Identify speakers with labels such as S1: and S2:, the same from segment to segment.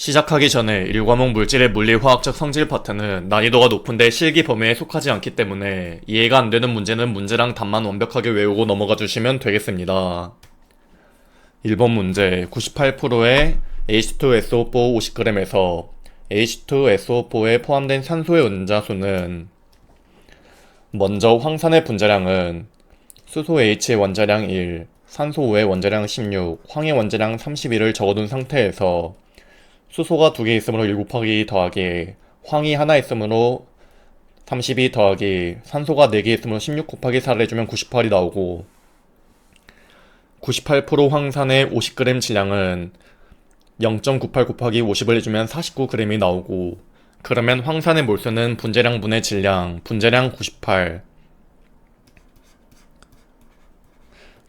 S1: 시작하기 전에 1과목 물질의 물리화학적 성질 파트는 난이도가 높은데 실기 범위에 속하지 않기 때문에 이해가 안 되는 문제는 문제랑 답만 완벽하게 외우고 넘어가 주시면 되겠습니다. 1번 문제 98%의 H2SO4 50g에서 H2SO4에 포함된 산소의 원자수는 먼저 황산의 분자량은 수소 H의 원자량 1, 산소 5의 원자량 16, 황의 원자량 31을 적어둔 상태에서 수소가 2개 있으므로 1 곱하기 더하기 황이 하나 있으므로 32 더하기 산소가 4개 있으므로 16 곱하기 4를 해주면 98이 나오고 98% 황산의 50g 질량은 0.98 곱하기 50을 해주면 49g이 나오고 그러면 황산의 몰수는 분자량 분의 질량, 분자량 98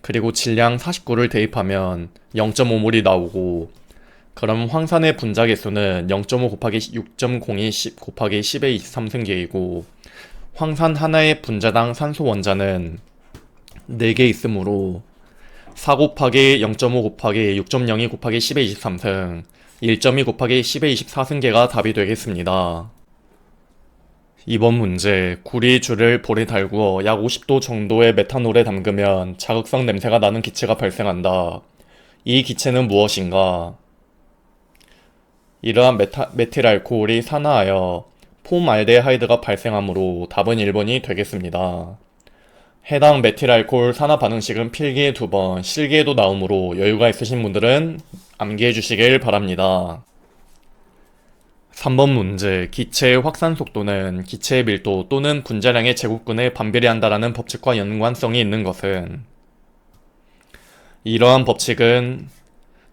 S1: 그리고 질량 49를 대입하면 0.5몰이 나오고 그럼 황산의 분자 개수는 0.5 곱하기 6.02 10 곱하기 10의 23승계이고 황산 하나의 분자당 산소 원자는 4개 있으므로 4 곱하기 0.5 곱하기 6.02 곱하기 10의 23승 1.2 곱하기 10의 24승계가 답이 되겠습니다. 2번 문제 구리 줄을 볼에 달구어 약 50도 정도의 메탄올에 담그면 자극성 냄새가 나는 기체가 발생한다. 이 기체는 무엇인가? 이러한 메틸알코올이 산화하여 폼알데하이드가 발생하므로 답은 1번이 되겠습니다. 해당 메틸알코올 산화 반응식은 필기에 2번, 실기에도 나오므로 여유가 있으신 분들은 암기해 주시길 바랍니다. 3번 문제 기체의 확산 속도는 기체의 밀도 또는 분자량의 제곱근에 반비례한다라는 법칙과 연관성이 있는 것은 이러한 법칙은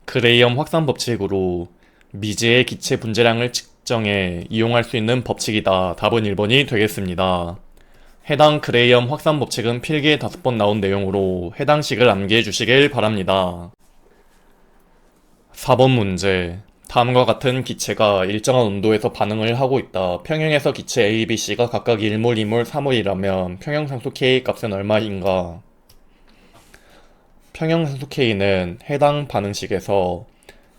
S1: 그레이엄 확산 법칙으로 미지의 기체 분자량을 측정해 이용할 수 있는 법칙이다. 답은 1번이 되겠습니다. 해당 그레이엄 확산 법칙은 필기에 5번 나온 내용으로 해당 식을 암기해 주시길 바랍니다. 4번 문제 다음과 같은 기체가 일정한 온도에서 반응을 하고 있다. 평형에서 기체 A, B, C가 각각 1몰, 2몰, 3몰이라면 평형산소 K 값은 얼마인가? 평형산소 K는 해당 반응식에서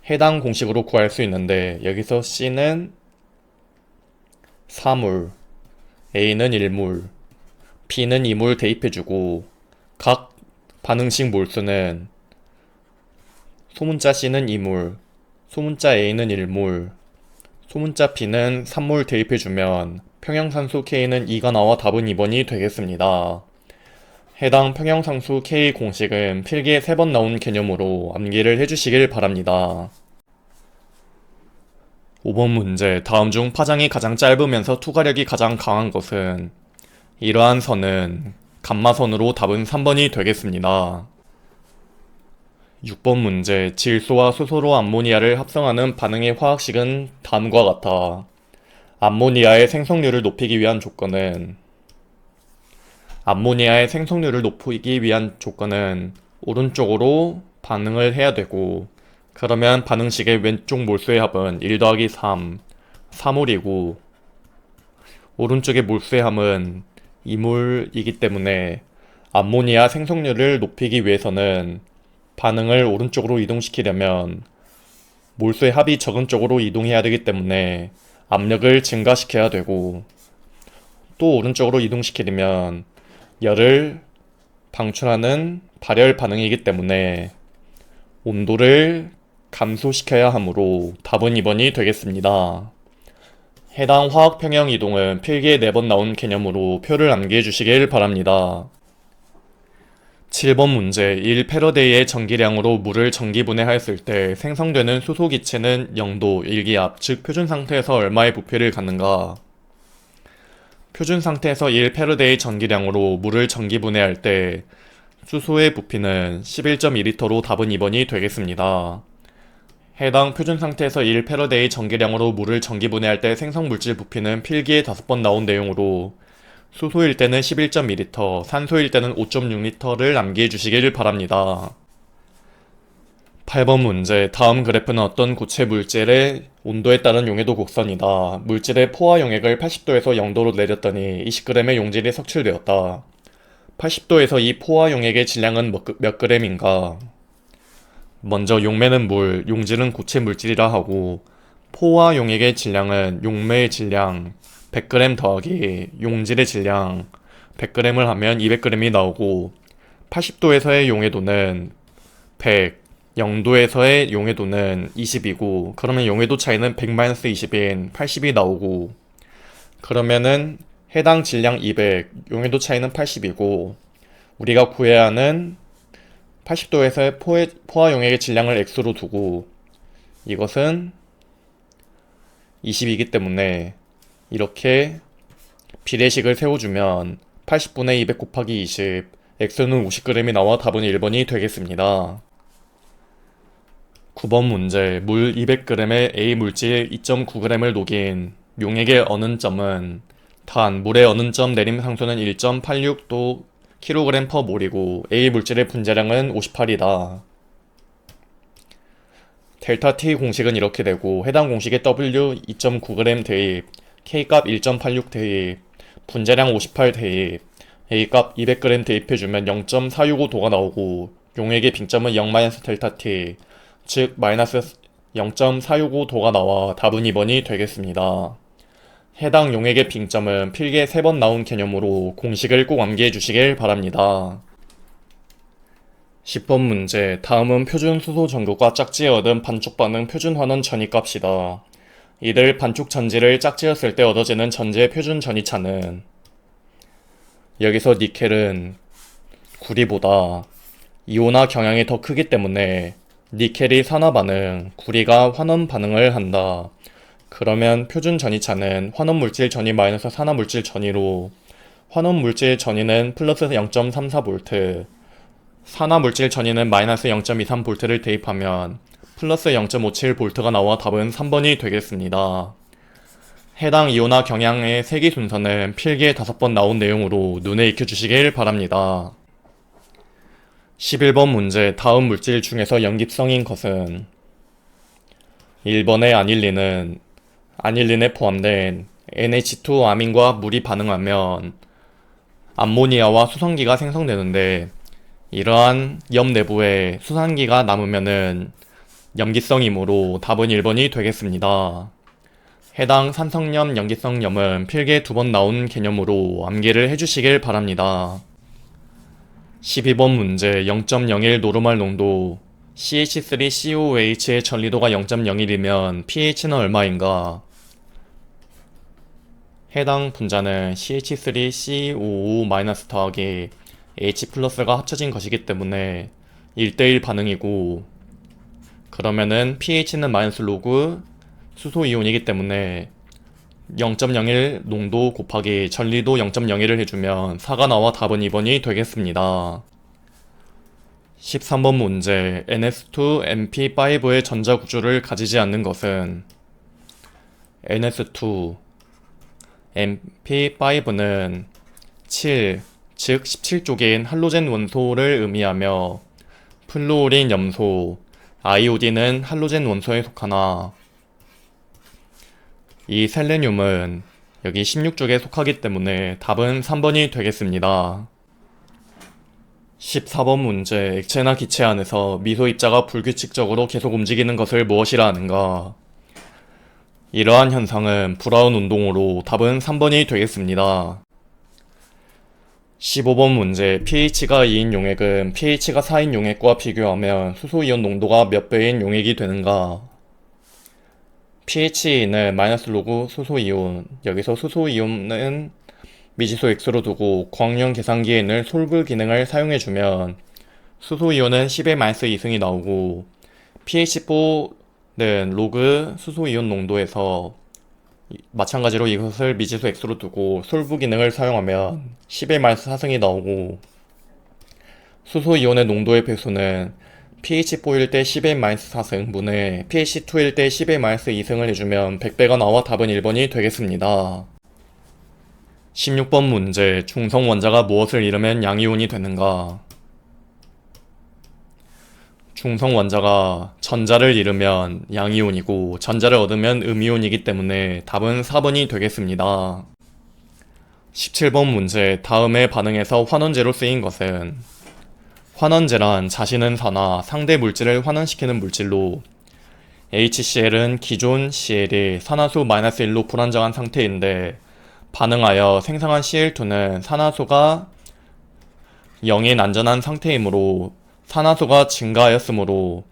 S1: 해당 공식으로 구할 수 있는데 여기서 C는 4몰, A는 1몰, B는 2몰 대입해주고 각 반응식 몰수는 소문자 C는 2몰, 소문자 A는 1몰, 소문자 B는 3몰 대입해주면 평형산소 K는 2가 나와 답은 2번이 되겠습니다. 해당 평형상수 K 공식은 필기에 3번 나온 개념으로 암기를 해주시길 바랍니다. 5번 문제 다음 중 파장이 가장 짧으면서 투과력이 가장 강한 것은 이러한 선은 감마선으로 답은 3번이 되겠습니다. 6번 문제 질소와 수소로 암모니아를 합성하는 반응의 화학식은 다음과 같아. 암모니아의 생성률을 높이기 위한 조건은 암모니아의 생성률을 높이기 위한 조건은 오른쪽으로 반응을 해야 되고 그러면 반응식의 왼쪽 몰수의 합은 1 더하기 3, 3몰이고 오른쪽의 몰수의 합은 2몰이기 때문에 암모니아 생성률을 높이기 위해서는 반응을 오른쪽으로 이동시키려면 몰수의 합이 적은 쪽으로 이동해야 되기 때문에 압력을 증가시켜야 되고 또 오른쪽으로 이동시키려면 열을 방출하는 발열 반응이기 때문에 온도를 감소시켜야 하므로 답은 2번이 되겠습니다. 해당 화학 평형 이동은 필기에 4번 나온 개념으로 표를 암기해 주시길 바랍니다. 7번 문제 1패러데이의 전기량으로 물을 전기분해하였을 때 생성되는 수소 기체는 0도 1기압 즉 표준 상태에서 얼마의 부피를 갖는가? 표준 상태에서 1패러데이 전기량으로 물을 전기분해할 때 수소의 부피는 11.2L로 답은 2번이 되겠습니다. 해당 표준 상태에서 1패러데이 전기량으로 물을 전기분해할 때 생성물질 부피는 필기에 5번 나온 내용으로 수소일 때는 11.2L, 산소일 때는 5.6L를 암기해 주시길 바랍니다. 8번 문제 다음 그래프는 어떤 고체 물질의 온도에 따른 용해도 곡선이다. 물질의 포화 용액을 80도에서 0도로 내렸더니 20g의 용질이 석출되었다. 80도에서 이 포화 용액의 질량은 몇 g인가? 먼저 용매는 물, 용질은 고체 물질이라 하고 포와 용액의 질량은 용매의 질량 100g 더하기 용질의 질량 100g을 하면 200g이 나오고 80도에서의 용해도는 100, 0도에서의 용해도는 20이고 그러면 용해도 차이는 100-20인 80이 나오고 그러면은 해당 질량 200, 용해도 차이는 80이고 우리가 구해야 하는 80도에서의 포화 용액의 질량을 x로 두고 이것은 20이기 때문에 이렇게 비례식을 세워주면 80분의 200 곱하기 20, x는 50g이 나와 답은 1번이 되겠습니다. 9번 문제, 물 200g에 A 물질 2.9g을 녹인 용액의 어는점은 단, 물의 어는점 내림 상수는 1.86도 kg/몰이고 A 물질의 분자량은 58이다. 델타 T 공식은 이렇게 되고 해당 공식에 W 2.9g 대입, K값 1.86 대입, 분자량 58 대입, A값 200g 대입해주면 0.465도가 나오고 용액의 빙점은 0-델타 T, 즉 마이너스 0.465도가 나와 답은 2번이 되겠습니다. 해당 용액의 빙점은 필기에 3번 나온 개념으로 공식을 꼭 암기해 주시길 바랍니다. 10번 문제, 다음은 표준 수소 전구과 짝지에 얻은 반쪽 반응 표준 환원 전이값이다. 이들 반쪽 전지를 짝지었을 때 얻어지는 전지의 표준 전이차는 여기서 니켈은 구리보다 이온화 경향이 더 크기 때문에 니켈이 산화 반응, 구리가 환원 반응을 한다. 그러면 표준 전이차는 환원 물질 전이 마이너스 산화 물질 전이로 환원 물질 전이는 플러스 0.34V, 산화 물질 전이는 마이너스 0.23V를 대입하면 플러스 0.57V가 나와 답은 3번이 되겠습니다. 해당 이온화 경향의 세기 순서는 필기에 5번 나온 내용으로 눈에 익혀주시길 바랍니다. 11번 문제, 다음 물질 중에서 염기성인 것은 1번의 아닐린에 포함된 NH2 아민과 물이 반응하면 암모니아와 수성기가 생성되는데 이러한 염 내부에 수산기가 남으면은 염기성이므로 답은 1번이 되겠습니다. 해당 산성염, 염기성염은 필기에 2번 나온 개념으로 암기를 해주시길 바랍니다. 12번 문제, 0.01 노르말 농도 CH3COOH의 전리도가 0.01이면 pH는 얼마인가? 해당 분자는 CH3COO- 더하기 H 플러스가 합쳐진 것이기 때문에 1대1 반응이고 그러면은 pH는 마이너스 로그 수소 이온이기 때문에 0.01 농도 곱하기 전리도 0.01을 해주면 4가 나와 답은 2번이 되겠습니다. 13번 문제, NS2-MP5의 전자구조를 가지지 않는 것은 NS2, MP5는 7, 즉 17쪽인 할로젠 원소를 의미하며 플루오린 염소, 아이오딘은 할로젠 원소에 속하나 이 셀레늄은 여기 16쪽에 속하기 때문에 답은 3번이 되겠습니다. 14번 문제, 액체나 기체 안에서 미소 입자가 불규칙적으로 계속 움직이는 것을 무엇이라 하는가? 이러한 현상은 브라운 운동으로 답은 3번이 되겠습니다. 15번 문제, pH가 2인 용액은 pH가 4인 용액과 비교하면 수소이온 농도가 몇 배인 용액이 되는가? pH는 마이너스 로그 수소이온, 여기서 수소이온은 미지수 x로 두고 광용 계산기에 있는 솔브 기능을 사용해주면 수소이온은 10의-2승이 나오고 pH4는 로그 수소이온 농도에서 마찬가지로 이것을 미지수 x로 두고 솔브 기능을 사용하면 10의-4승이 나오고 수소이온의 농도의 배수는 pH4일 때 10의-4승분의 pH2일 때 10의-2승을 해주면 100배가 나와 답은 1번이 되겠습니다. 16번 문제, 중성 원자가 무엇을 잃으면 양이온이 되는가? 중성 원자가 전자를 잃으면 양이온이고 전자를 얻으면 음이온이기 때문에 답은 4번이 되겠습니다. 17번 문제, 다음의 반응에서 환원제로 쓰인 것은 환원제란 자신은 산화, 상대 물질을 환원시키는 물질로 HCl은 기존 Cl이 산화수 -1로 불안정한 상태인데 반응하여 생성한 Cl2는 산화수가 0인 안전한 상태이므로 산화수가 증가하였으므로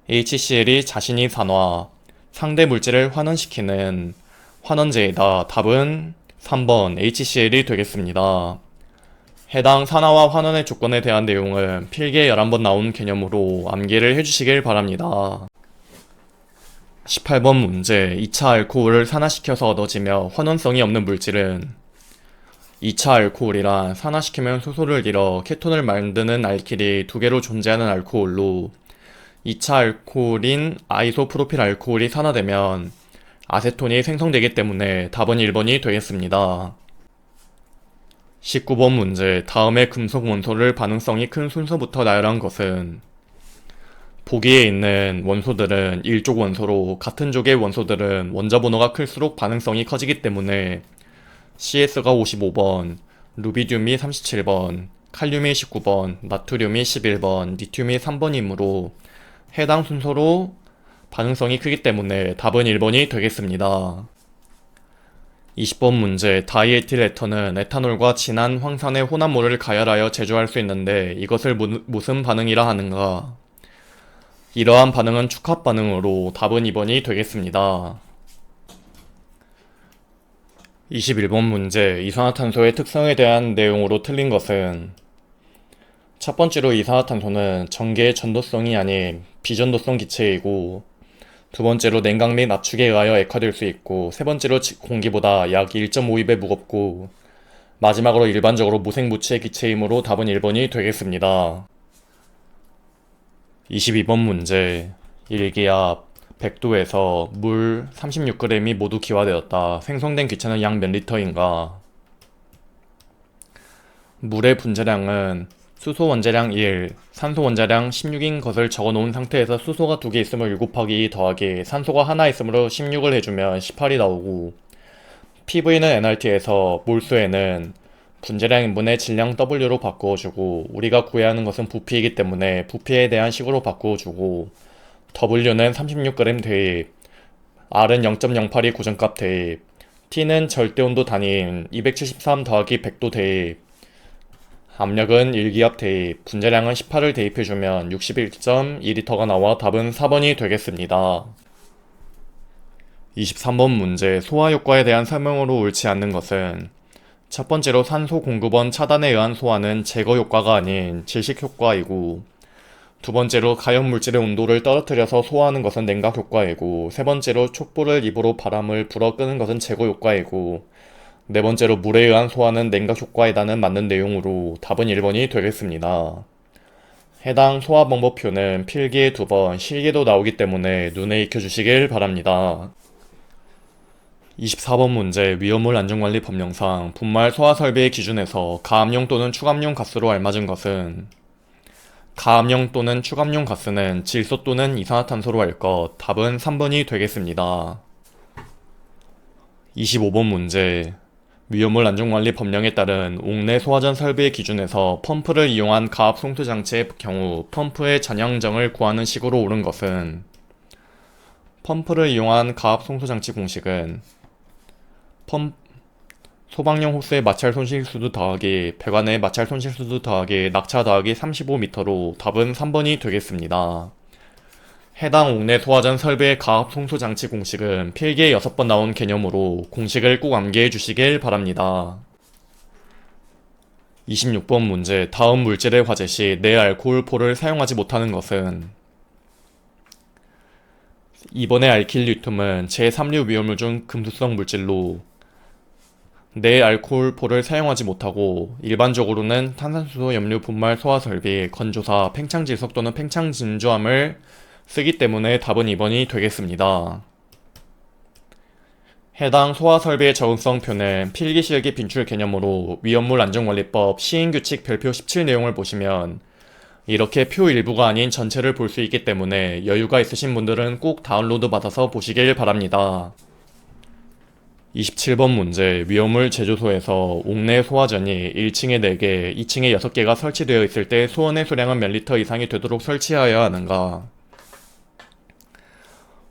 S1: HCl이 자신이 산화, 상대 물질을 환원시키는 환원제이다. 답은 3번 HCl이 되겠습니다. 해당 산화와 환원의 조건에 대한 내용은 필기에 11번 나온 개념으로 암기를 해주시길 바랍니다. 18번 문제 2차 알코올을 산화시켜서 얻어지며 환원성이 없는 물질은 2차 알코올이란 산화시키면 수소를 잃어 케톤을 만드는 알킬이 두 개로 존재하는 알코올로 2차 알코올인 아이소프로필 알코올이 산화되면 아세톤이 생성되기 때문에 답은 1번이 되겠습니다. 19번 문제 다음의 금속 원소를 반응성이 큰 순서부터 나열한 것은 보기에 있는 원소들은 일족 원소로 같은 족의 원소들은 원자 번호가 클수록 반응성이 커지기 때문에 CS가 55번, 루비듐이 37번, 칼륨이 19번, 나트륨이 11번, 리튬이 3번이므로 해당 순서로 반응성이 크기 때문에 답은 1번이 되겠습니다. 20번 문제 다이에틸 에터는 에탄올과 진한 황산의 혼합물을 가열하여 제조할 수 있는데 이것을 무슨 반응이라 하는가? 이러한 반응은 축합 반응으로 답은 2번이 되겠습니다. 21번 문제 이산화탄소의 특성에 대한 내용으로 틀린 것은 첫 번째로 이산화탄소는 전기의 전도성이 아닌 비전도성 기체이고 두 번째로 냉각 및 압축에 의하여 액화될 수 있고 세 번째로 공기보다 약 1.5입에 무겁고 마지막으로 일반적으로 무색무취의 기체이므로 답은 1번이 되겠습니다. 22번 문제 일기압 100도에서 물 36g이 모두 기화되었다. 생성된 기체는 약 몇 리터인가? 물의 분자량은 수소 원자량 1, 산소 원자량 16인 것을 적어놓은 상태에서 수소가 2개 있으면 7 곱하기 2 더하기 산소가 하나 있으므로 16을 해주면 18이 나오고 PV는 nRT에서 몰수에는 분자량인분의 질량 W로 바꾸어주고 우리가 구해야 하는 것은 부피이기 때문에 부피에 대한 식으로 바꾸어주고 W는 36g 대입, R은 0.08이 고정값 대입, T는 절대온도 단위인 273 더하기 100도 대입, 압력은 일기압 대입, 분자량은 18을 대입해주면 61.2L가 나와 답은 4번이 되겠습니다. 23번 문제 소화효과에 대한 설명으로 옳지 않는 것은 첫 번째로 산소 공급원 차단에 의한 소화는 제거 효과가 아닌 질식 효과이고 두 번째로 가연물질의 온도를 떨어뜨려서 소화하는 것은 냉각 효과이고 세 번째로 촛불을 입으로 바람을 불어 끄는 것은 제거 효과이고 네 번째로 물에 의한 소화는 냉각 효과이다는 맞는 내용으로 답은 1번이 되겠습니다. 해당 소화 방법표는 필기에 2번, 실기도 나오기 때문에 눈에 익혀주시길 바랍니다. 24번 문제 위험물 안전관리 법령상 분말 소화 설비의 기준에서 가압용 또는 축압용 가스로 알맞은 것은 가압용 또는 축압용 가스는 질소 또는 이산화탄소로 알 것. 답은 3번이 되겠습니다. 25번 문제 위험물 안전관리 법령에 따른 옥내 소화전 설비의 기준에서 펌프를 이용한 가압 송수 장치의 경우 펌프의 잔향정을 구하는 식으로 옳은 것은 펌프를 이용한 가압 송수 장치 공식은 소방용 호스의 마찰 손실수도 더하기 배관의 마찰 손실수도 더하기 낙차 더하기 35m로 답은 3번이 되겠습니다. 해당 옥내 소화전 설비의 가압 송수 장치 공식은 필기에 6번 나온 개념으로 공식을 꼭 암기해 주시길 바랍니다. 26번 문제 다음 물질의 화재 시 내알코올포를 사용하지 못하는 것은 2번의 알킬리튬은 제3류 위험물 중 금수성 물질로 내알코올포를 사용하지 못하고 일반적으로는 탄산수소 염료 분말 소화 설비, 건조사, 팽창질석 또는 팽창진주함을 쓰기 때문에 답은 2번이 되겠습니다. 해당 소화 설비의 적응성표는 필기실기 빈출 개념으로 위험물 안전관리법 시행규칙 별표 17 내용을 보시면 이렇게 표 일부가 아닌 전체를 볼 수 있기 때문에 여유가 있으신 분들은 꼭 다운로드 받아서 보시길 바랍니다. 27번 문제 위험물 제조소에서 옥내 소화전이 1층에 4개, 2층에 6개가 설치되어 있을 때 소원의 수량은 몇 리터 이상이 되도록 설치하여야 하는가?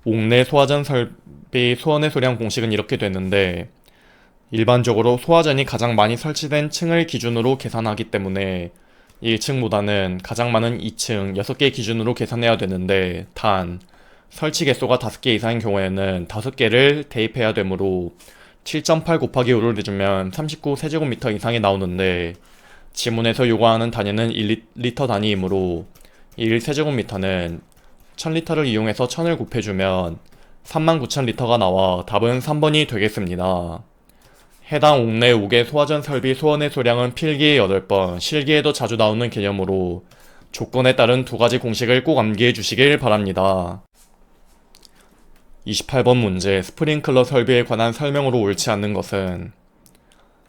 S1: 옥내 소화전 설비 소원의 소량 공식은 이렇게 되는데, 일반적으로 소화전이 가장 많이 설치된 층을 기준으로 계산하기 때문에 1층보다는 가장 많은 2층 6개 기준으로 계산해야 되는데, 단 설치 개수가 5개 이상인 경우에는 5개를 대입해야 되므로 7.8 곱하기 5를 해주면 39 세제곱미터 이상이 나오는데, 지문에서 요구하는 단위는 1리터 단위이므로 1세제곱미터는 1000리터를 이용해서 1000을 곱해주면 39,000리터가 나와 답은 3번이 되겠습니다. 해당 옥내 5개 소화전 설비 소원의 소량은 필기에 8번, 실기에도 자주 나오는 개념으로 조건에 따른 두 가지 공식을 꼭 암기해 주시길 바랍니다. 28번 문제, 스프링클러 설비에 관한 설명으로 옳지 않는 것은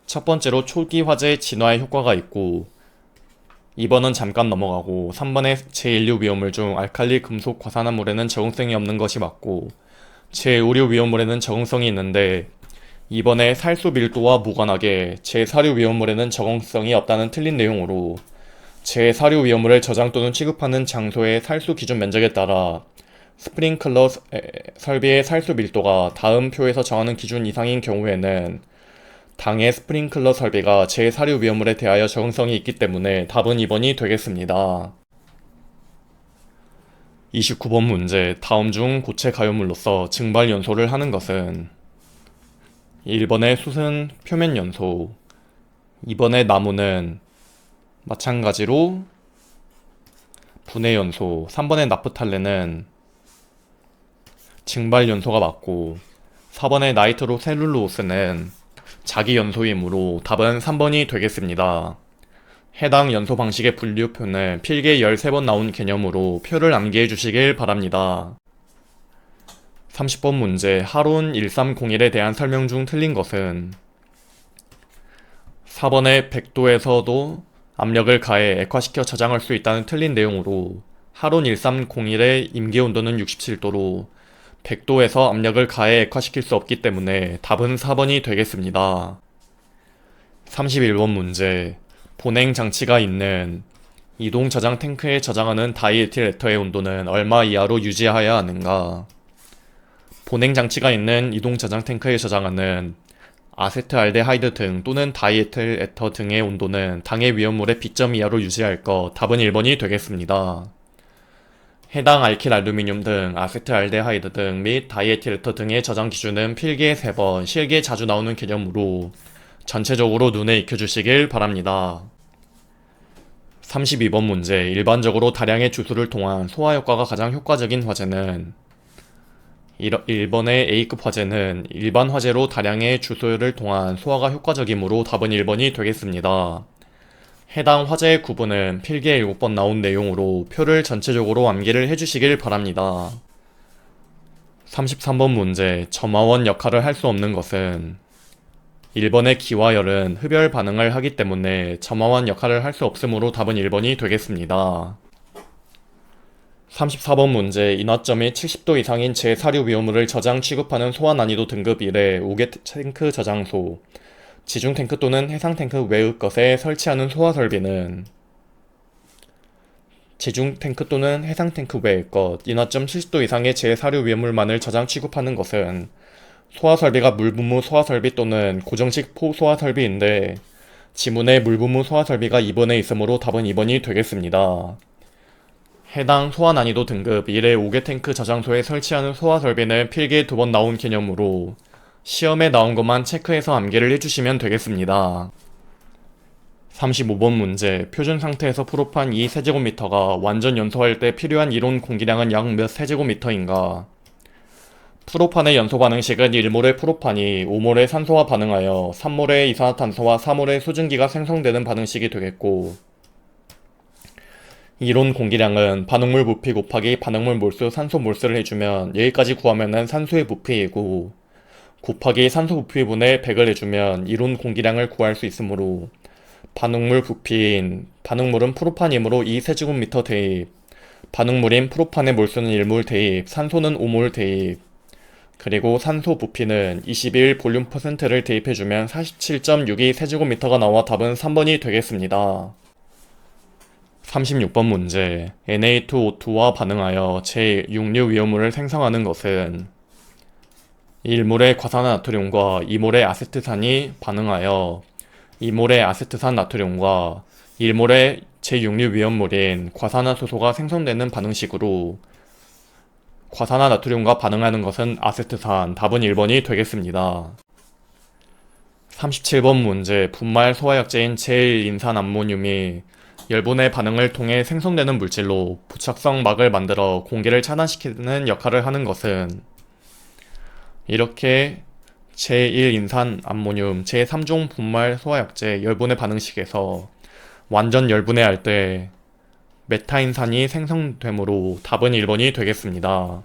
S1: 첫 번째로 초기 화재 진화에 효과가 있고, 2번은 잠깐 넘어가고, 3번의 제1류 위험물 중 알칼리 금속 과산화물에는 적응성이 없는 것이 맞고, 제5류 위험물에는 적응성이 있는데 2번의 살수 밀도와 무관하게 제4류 위험물에는 적응성이 없다는 틀린 내용으로, 제4류 위험물을 저장 또는 취급하는 장소의 살수 기준 면적에 따라 스프링클러 설비의 살수 밀도가 다음 표에서 정하는 기준 이상인 경우에는 당의 스프링클러 설비가 제4류 위험물에 대하여 적응성이 있기 때문에 답은 2번이 되겠습니다. 29번 문제, 다음 중 고체 가유물로서 증발 연소를 하는 것은 1번의 숯은 표면 연소, 2번의 나무는 마찬가지로 분해 연소, 3번의 나프탈렌은 증발 연소가 맞고, 4번의 나이트로 셀룰로스는 자기 연소이므로 답은 3번이 되겠습니다. 해당 연소 방식의 분류표는 필기에 13번 나온 개념으로 표를 암기해 주시길 바랍니다. 30번 문제, 하론 1301에 대한 설명 중 틀린 것은 4번의 100도에서도 압력을 가해 액화시켜 저장할 수 있다는 틀린 내용으로, 하론 1301의 임계온도는 67도로 100도에서 압력을 가해 액화시킬 수 없기 때문에 답은 4번이 되겠습니다. 31번 문제, 보냉 장치가 있는 이동 저장 탱크에 저장하는 다이에틸 에터의 온도는 얼마 이하로 유지해야 하는가? 보냉 장치가 있는 이동 저장 탱크에 저장하는 아세트알데하이드 등 또는 다이에틸 에터 등의 온도는 당의 위험물의 B점 이하로 유지할 것, 답은 1번이 되겠습니다. 해당 알킬 알루미늄 등 아세트알데하이드 등 및 다이에틸 에터 등의 저장 기준은 필기에 3번, 실기에 자주 나오는 개념으로 전체적으로 눈에 익혀주시길 바랍니다. 32번 문제, 일반적으로 다량의 주수를 통한 소화 효과가 가장 효과적인 화재는 1번의 A급 화재는 일반 화재로 다량의 주수를 통한 소화가 효과적이므로 답은 1번이 되겠습니다. 해당 화재의 구분은 필기에 7번 나온 내용으로 표를 전체적으로 암기를 해주시길 바랍니다. 33번 문제, 점화원 역할을 할 수 없는 것은 1번의 기와 열은 흡열 반응을 하기 때문에 점화원 역할을 할 수 없으므로 답은 1번이 되겠습니다. 34번 문제, 인화점이 70도 이상인 제4류 위험물을 저장 취급하는 소화 난이도 등급 1의 5개 탱크 저장소, 지중 탱크 또는 해상 탱크 외의 것에 설치하는 소화 설비는 지중 탱크 또는 해상 탱크 외의 것, 인화점 70도 이상의 제4류 위험물만을 저장 취급하는 것은 소화 설비가 물분무 소화 설비 또는 고정식 포 소화 설비인데, 지문에 물분무 소화 설비가 2번에 있으므로 답은 2번이 되겠습니다. 해당 소화 난이도 등급 1의 5개 탱크 저장소에 설치하는 소화 설비는 필기에 2번 나온 개념으로 시험에 나온 것만 체크해서 암기를 해주시면 되겠습니다. 35번 문제, 표준 상태에서 프로판 2세제곱미터가 완전 연소할 때 필요한 이론 공기량은 약 몇 세제곱미터인가? 프로판의 연소 반응식은 1몰의 프로판이 5몰의 산소와 반응하여 3몰의 이산화탄소와 4몰의 수증기가 생성되는 반응식이 되겠고, 이론 공기량은 반응물 부피 곱하기 반응물 몰수 산소 몰수를 해주면 여기까지 구하면은 산소의 부피이고, 곱하기 산소 부피분의 100을 해주면 이론 공기량을 구할 수 있으므로 반응물 부피인 반응물은 프로판이므로 2세제곱미터 대입, 반응물인 프로판의 몰수는 1몰 대입, 산소는 5몰 대입, 그리고 산소 부피는 21 볼륨 퍼센트를 대입해주면 47.62 세제곱미터가 나와 답은 3번이 되겠습니다. 36번 문제. Na2O2와 반응하여 제6류 위험물을 생성하는 것은 1몰의 과산화나트륨과 2몰의 아세트산이 반응하여 2몰의 아세트산 나트륨과 1몰의 제6류 위험물인 과산화수소가 생성되는 반응식으로 과산화나트륨과 반응하는 것은 아세트산. 답은 1번이 되겠습니다. 37번 문제. 분말 소화약제인 제1인산암모늄이 열분의 반응을 통해 생성되는 물질로 부착성 막을 만들어 공기를 차단시키는 역할을 하는 것은 이렇게 제1인산암모늄 제3종 분말 소화약제 열분의 반응식에서 완전 열분해할 때 메타인산이 생성되므로 답은 1번이 되겠습니다.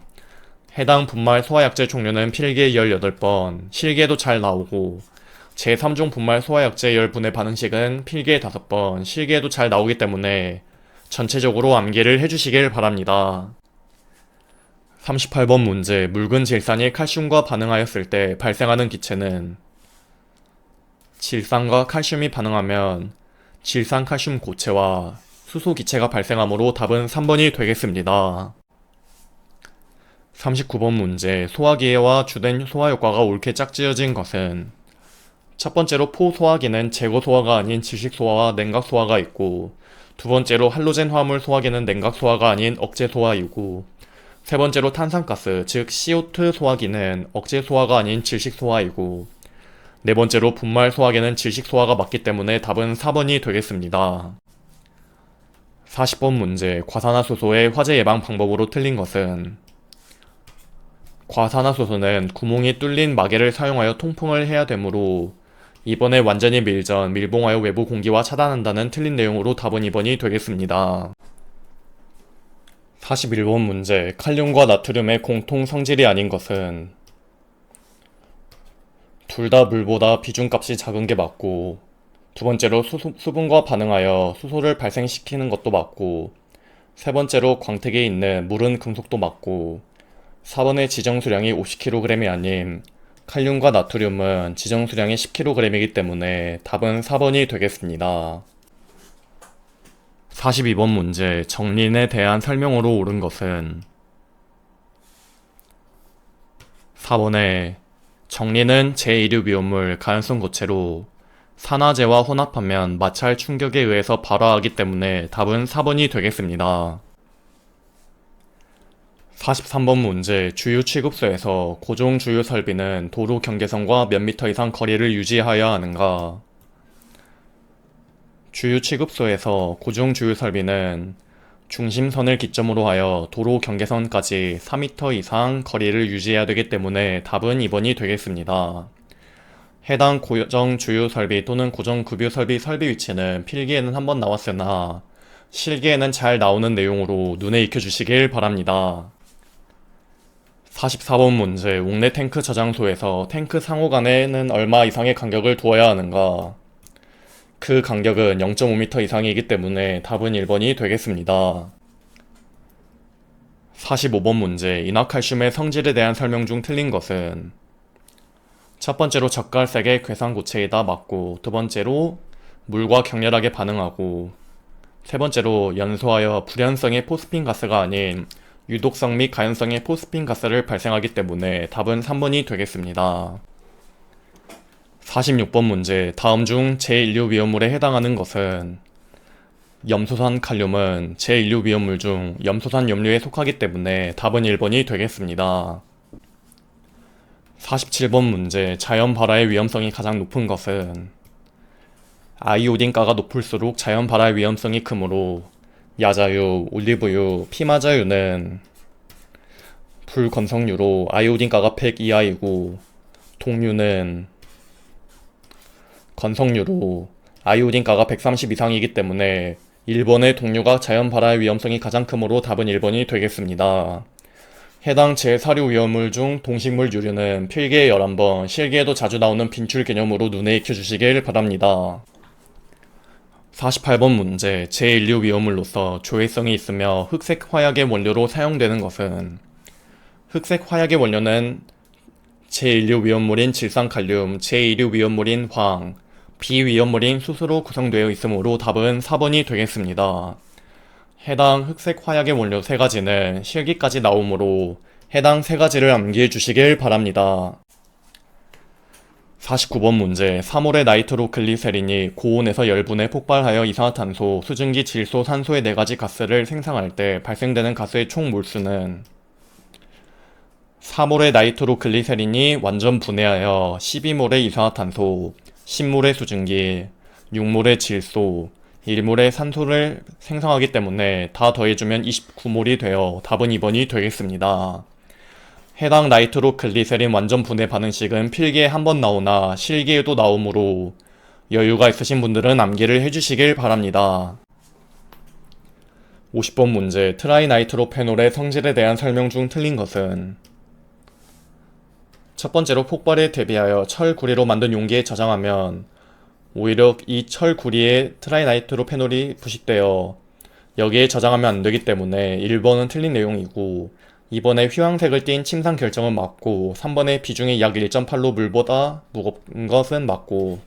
S1: 해당 분말 소화약제 종류는 필기에 18번, 실기에도 잘 나오고 제3종 분말 소화약제 열분의 반응식은 필기에 5번, 실기에도 잘 나오기 때문에 전체적으로 암기를 해주시길 바랍니다. 38번 문제. 묽은 질산이 칼슘과 반응하였을 때 발생하는 기체는 질산과 칼슘이 반응하면 질산칼슘 고체와 수소 기체가 발생하므로 답은 3번이 되겠습니다. 39번 문제. 소화기와 주된 소화효과가 옳게 짝지어진 것은 첫 번째로 포소화기는 제거소화가 아닌 질식소화와 냉각소화가 있고, 두 번째로 할로젠 화합물 소화기는 냉각소화가 아닌 억제소화이고, 세 번째로 탄산가스 즉 CO2 소화기는 억제소화가 아닌 질식소화이고, 네 번째로 분말 소화기는 질식소화가 맞기 때문에 답은 4번이 되겠습니다. 40번 문제. 과산화수소의 화재 예방 방법으로 틀린 것은 과산화수소는 구멍이 뚫린 마개를 사용하여 통풍을 해야 되므로 이번에 완전히 밀봉하여 외부 공기와 차단한다는 틀린 내용으로 답은 2번이 되겠습니다. 41번 문제. 칼륨과 나트륨의 공통 성질이 아닌 것은 둘 다 물보다 비중값이 작은 게 맞고, 두 번째로 수분과 반응하여 수소를 발생시키는 것도 맞고, 세 번째로 광택에 있는 물은 금속도 맞고, 4번의 지정수량이 50kg이 아닌 칼륨과 나트륨은 지정수량이 10kg이기 때문에 답은 4번이 되겠습니다. 42번 문제. 정린에 대한 설명으로 옳은 것은 4번에 정린은 제1류 위험물 가연성 고체로 산화제와 혼합하면 마찰 충격에 의해서 발화하기 때문에 답은 4번이 되겠습니다. 43번 문제. 주유 취급소에서 고종 주유 설비는 도로 경계선과 몇 미터 이상 거리를 유지하여야 하는가? 주유 취급소에서 고종 주유 설비는 중심선을 기점으로 하여 도로 경계선까지 4m 이상 거리를 유지해야 되기 때문에 답은 2번이 되겠습니다. 해당 고정 주유 설비 또는 고정 급유 설비 위치는 필기에는 한번 나왔으나 실기에는 잘 나오는 내용으로 눈에 익혀주시길 바랍니다. 44번 문제. 옥내 탱크 저장소에서 탱크 상호 간에는 얼마 이상의 간격을 두어야 하는가? 그 간격은 0.5m 이상이기 때문에 답은 1번이 되겠습니다. 45번 문제. 인화칼슘의 성질에 대한 설명 중 틀린 것은 첫 번째로 젓갈색의 괴산고체이다 맞고, 두 번째로 물과 격렬하게 반응하고, 세 번째로 연소하여 불연성의 포스핀 가스가 아닌 유독성 및 가연성의 포스핀 가스를 발생하기 때문에 답은 3번이 되겠습니다. 46번 문제. 다음 중 제1류 위험물에 해당하는 것은 염소산 칼륨은 제1류 위험물 중 염소산 염료에 속하기 때문에 답은 1번이 되겠습니다. 47번 문제. 자연 발화의 위험성이 가장 높은 것은 아이오딘가가 높을수록 자연 발화의 위험성이 크므로 야자유, 올리브유, 피마자유는 불건성유로 아이오딘가가 100 이하이고, 동유는 건성유로 아이오딘가가 130 이상이기 때문에 1번의 동유가 자연 발화의 위험성이 가장 크므로 답은 1번이 되겠습니다. 해당 제4류 위험물 중 동식물 유류는 필기에 11번, 실기에도 자주 나오는 빈출 개념으로 눈에 익혀주시길 바랍니다. 48번 문제. 제1류 위험물로서 조회성이 있으며 흑색 화약의 원료로 사용되는 것은 흑색 화약의 원료는 제1류 위험물인 질산칼륨, 제2류 위험물인 황, 비위험물인 수소로 구성되어 있으므로 답은 4번이 되겠습니다. 해당 흑색 화약의 원료 3가지는 실기까지 나오므로 해당 3가지를 암기해 주시길 바랍니다. 49번 문제 3월의 나이트로글리세린이 고온에서 열분해 폭발하여 이산화탄소, 수증기, 질소, 산소의 4가지 가스를 생성할 때 발생되는 가스의 총 몰수는 3몰의 나이트로글리세린이 완전 분해하여 12몰의 이산화탄소, 10몰의 수증기, 6몰의 질소, 1몰의 산소를 생성하기 때문에 다 더해주면 29몰이 되어 답은 2번이 되겠습니다. 해당 나이트로글리세린 완전 분해 반응식은 필기에 한 번 나오나 실기에도 나오므로 여유가 있으신 분들은 암기를 해주시길 바랍니다. 50번 문제 트라이나이트로페놀의 성질에 대한 설명 중 틀린 것은 첫 번째로 폭발에 대비하여 철구리로 만든 용기에 저장하면 오히려 이 철구리에 트라이나이트로페놀이 부식되어 여기에 저장하면 안되기 때문에 1번은 틀린 내용이고 2번에 휘황색을 띤 침상 결정은 맞고 3번에 비중이 약 1.8로 물보다 무겁은 것은 맞고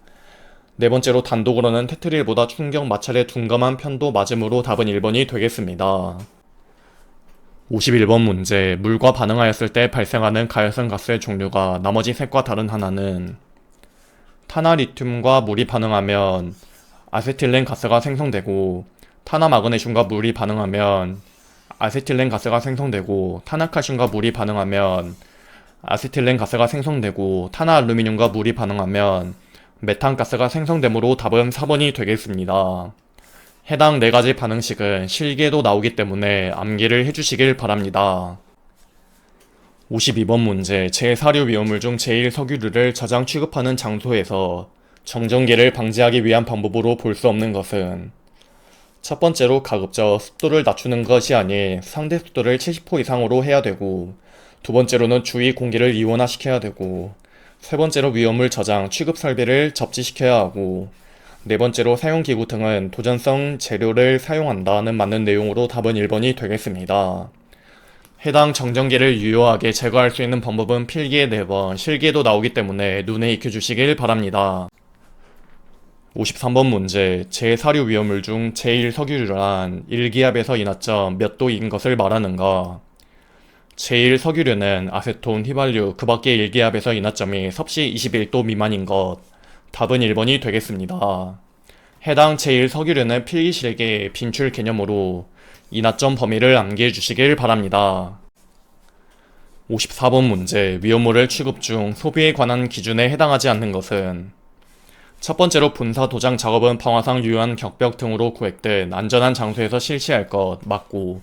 S1: 네 번째로 단독으로는 테트릴보다 충격 마찰의 둔감한 편도 맞으므로 답은 1번이 되겠습니다. 51번 문제 물과 반응하였을 때 발생하는 가열성 가스의 종류가 나머지 색과 다른 하나는 탄화리튬과 물이 반응하면 아세틸렌 가스가 생성되고 탄화마그네슘과 물이 반응하면 아세틸렌 가스가 생성되고 탄화칼슘과 물이 반응하면 아세틸렌 가스가 생성되고 탄화알루미늄과 물이 반응하면 메탄가스가 생성되므로 답은 4번이 되겠습니다. 해당 4가지 반응식은 실기에도 나오기 때문에 암기를 해주시길 바랍니다. 52번 문제 제4류 위험물 중 제1석유류를 저장 취급하는 장소에서 정전기를 방지하기 위한 방법으로 볼 수 없는 것은 첫 번째로 가급적 습도를 낮추는 것이 아닌 상대 습도를 70% 이상으로 해야 되고 두 번째로는 주위 공기를 이온화시켜야 되고 세 번째로 위험물 저장, 취급 설비를 접지시켜야 하고 네 번째로 사용기구 등은 도전성 재료를 사용한다는 맞는 내용으로 답은 1번이 되겠습니다. 해당 정전기를 유효하게 제거할 수 있는 방법은 필기에 4번, 실기에도 나오기 때문에 눈에 익혀주시길 바랍니다. 53번 문제 제4류 위험물 중 제1석유류란 1기압에서 인하점 몇 도인 것을 말하는가? 제1석유류는 아세톤, 휘발유, 그 밖의 1기압에서 인하점이 섭씨 21도 미만인 것. 답은 1번이 되겠습니다. 해당 제1석유류는 필기실에게 빈출 개념으로 인하점 범위를 암기해 주시길 바랍니다. 54번 문제 위험물을 취급 중 소비에 관한 기준에 해당하지 않는 것은 첫 번째로 분사 도장 작업은 방화상 유효한 격벽 등으로 구획된 안전한 장소에서 실시할 것 맞고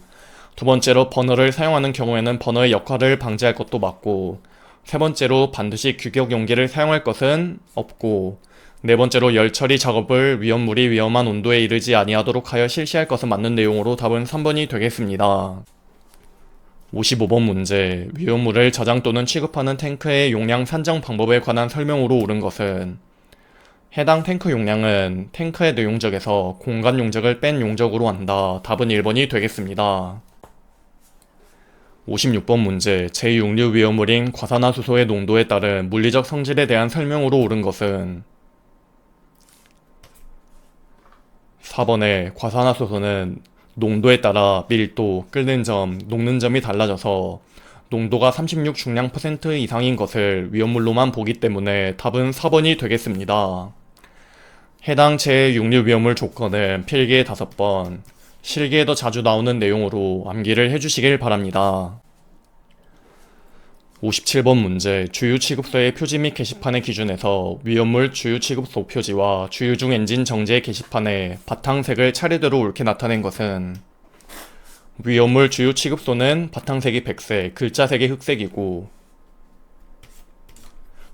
S1: 두 번째로 버너를 사용하는 경우에는 버너의 역할을 방지할 것도 맞고 세 번째로 반드시 규격 용기를 사용할 것은 없고 네 번째로 열 처리 작업을 위험물이 위험한 온도에 이르지 아니하도록 하여 실시할 것은 맞는 내용으로 답은 3번이 되겠습니다. 55번 문제 위험물을 저장 또는 취급하는 탱크의 용량 산정 방법에 관한 설명으로 옳은 것은 해당 탱크 용량은 탱크의 내용적에서 공간 용적을 뺀 용적으로 한다. 답은 1번이 되겠습니다. 56번 문제 제6류 위험물인 과산화수소의 농도에 따른 물리적 성질에 대한 설명으로 옳은 것은 4번에 과산화수소는 농도에 따라 밀도, 끓는 점, 녹는 점이 달라져서 농도가 36 중량 % 이상인 것을 위험물로만 보기 때문에 답은 4번이 되겠습니다. 해당 제6류 위험물 조건은 필기에 5번, 실기에도 자주 나오는 내용으로 암기를 해주시길 바랍니다. 57번 문제 주유취급소의 표지 및 게시판의 기준에서 위험물 주유취급소 표지와 주유중 엔진 정지의 게시판에 바탕색을 차례대로 옳게 나타낸 것은 위험물 주유취급소는 바탕색이 백색, 글자색이 흑색이고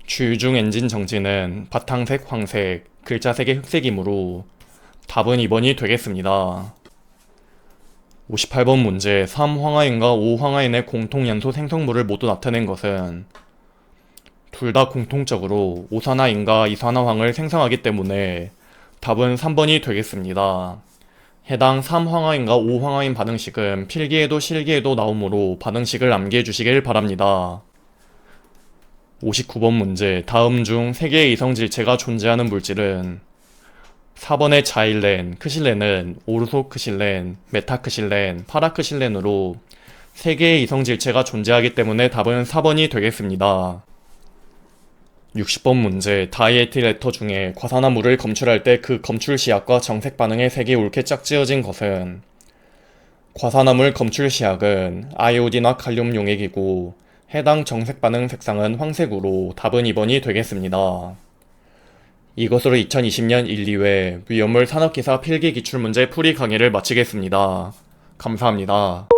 S1: 주유중 엔진 정지는 바탕색 황색, 글자색이 흑색이므로 답은 2번이 되겠습니다. 58번 문제 3황화인과 5황화인의 공통연소 생성물을 모두 나타낸 것은 둘 다 공통적으로 오산화인과 이산화황을 생성하기 때문에 답은 3번이 되겠습니다. 해당 3황화인과 5황화인 반응식은 필기에도 실기에도 나오므로 반응식을 암기해 주시길 바랍니다. 59번 문제 다음 중 3개의 이성질체가 존재하는 물질은 4번의 자일렌, 크실렌은 오르소크실렌, 메타크실렌, 파라크실렌으로 3개의 이성질체가 존재하기 때문에 답은 4번이 되겠습니다. 60번 문제, 다이에틸 에터 중에 과산화물을 검출할 때 그 검출 시약과 정색 반응의 색이 옳게 짝지어진 것은 과산화물 검출 시약은 아이오딘화 칼륨 용액이고 해당 정색 반응 색상은 황색으로 답은 2번이 되겠습니다. 이것으로 2020년 1, 2회 위험물 산업기사 필기 기출문제 풀이 강의를 마치겠습니다. 감사합니다.